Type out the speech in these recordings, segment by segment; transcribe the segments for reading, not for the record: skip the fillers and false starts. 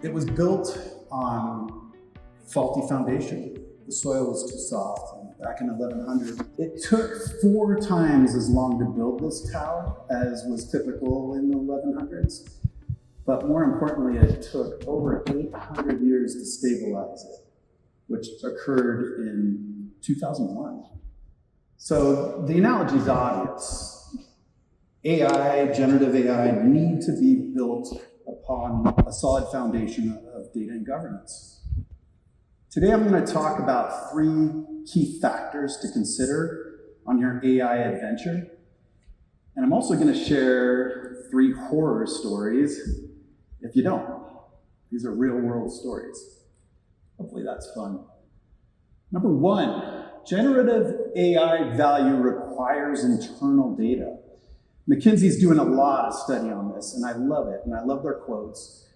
It was built on faulty foundation. The soil was too soft. And back in 1100, it took 4 times as long to build this tower as was typical in the 1100s. But more importantly, it took over 800 years to stabilize it, which occurred in 2001. So the analogy is obvious. AI, generative AI, need to be built upon a solid foundation of data and governance. Today I'm going to talk about 3 key factors to consider on your AI adventure. And I'm also going to share 3 horror stories if you don't. These are real world stories. Hopefully that's fun. Number 1, generative AI value requires internal data. McKinsey's doing a lot of study on this, and I love it, and I love their quotes.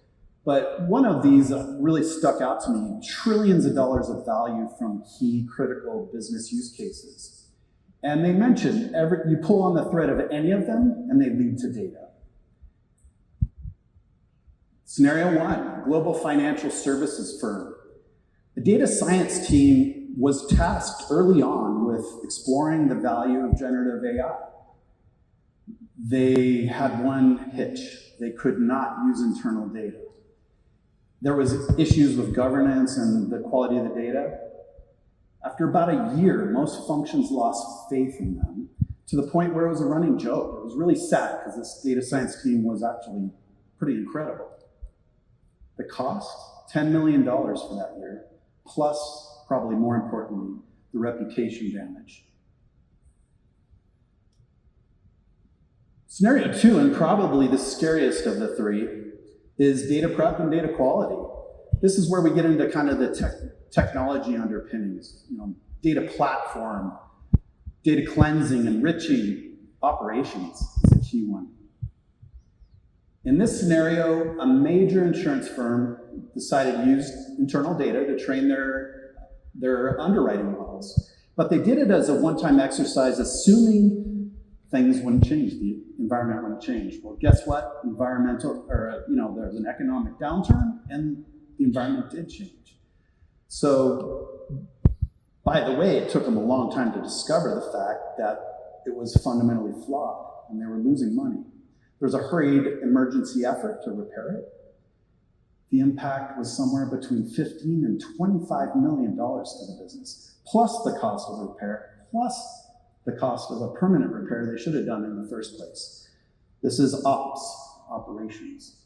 But one of these really stuck out to me: trillions of dollars of value from key critical business use cases. And they mentioned you pull on the thread of any of them, and they lead to data. Scenario 1, global financial services firm. The data science team was tasked early on with exploring the value of generative AI. They had one hitch. They could not use internal data. There was issues with governance and the quality of the data. After about a year, most functions lost faith in them to the point where it was a running joke. It was really sad because this data science team was actually pretty incredible. The cost, $10 million for that year, plus, probably more importantly, the reputation damage. Scenario 2, and probably the scariest of the 3, is data prep and data quality. This is where we get into kind of the technology underpinnings. Data platform, data cleansing, enriching, operations is a key one. In this scenario, a major insurance firm decided to use internal data to train their underwriting models. But they did it as a one-time exercise, assuming things wouldn't change, the environment wouldn't change. Well, guess what? There's an economic downturn, and the environment did change. So, by the way, it took them a long time to discover the fact that it was fundamentally flawed, and they were losing money. There was a hurried emergency effort to repair it. The impact was somewhere between $15 and $25 million to the business, plus the cost of the repair, plus the cost of a permanent repair they should have done in the first place. This is operations.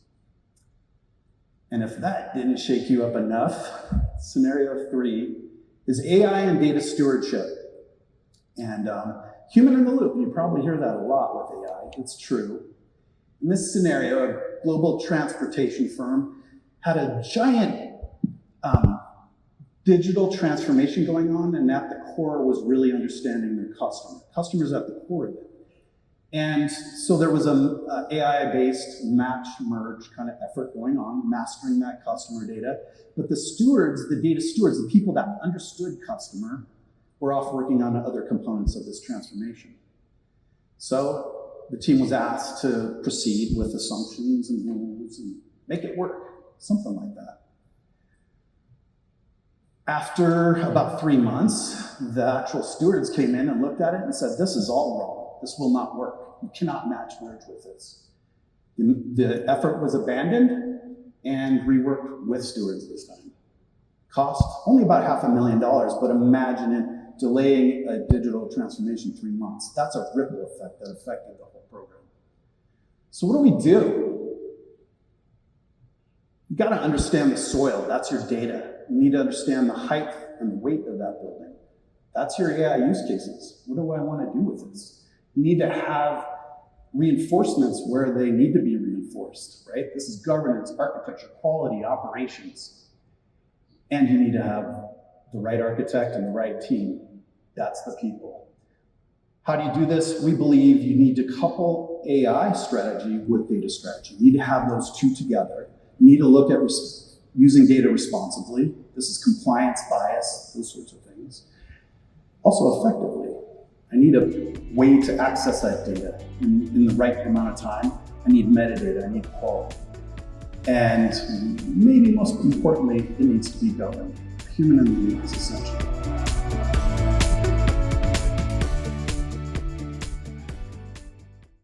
And if that didn't shake you up enough, scenario 3 is AI and data stewardship. And human in the loop, you probably hear that a lot with AI, it's true. In this scenario, a global transportation firm had a giant digital transformation going on, and at the core was really understanding their customer. Customers at the core of it. And so there was an AI-based match merge kind of effort going on, mastering that customer data. But the stewards, the data stewards, the people that understood customer, were off working on other components of this transformation. So the team was asked to proceed with assumptions and rules and make it work, something like that. After about 3 months, the actual stewards came in and looked at it and said, this is all wrong. This will not work. You cannot match merge with this. The effort was abandoned and reworked with stewards this time. Cost only about $500,000, but imagine it delaying a digital transformation 3 months. That's a ripple effect that affected the whole program. So what do? You got to understand the soil. That's your data. You need to understand the height and the weight of that building. That's your AI use cases. What do I want to do with this? You need to have reinforcements where they need to be reinforced, right? This is governance, architecture, quality, operations. And you need to have the right architect and the right team. That's the people. How do you do this? We believe you need to couple AI strategy with data strategy. You need to have those two together. You need to look at using data responsibly. This is compliance bias, those sorts of things. Also effectively. I need a way to access that data in the right amount of time. I need metadata, I need quality. And maybe most importantly, it needs to be governed. Human in the loop is essential.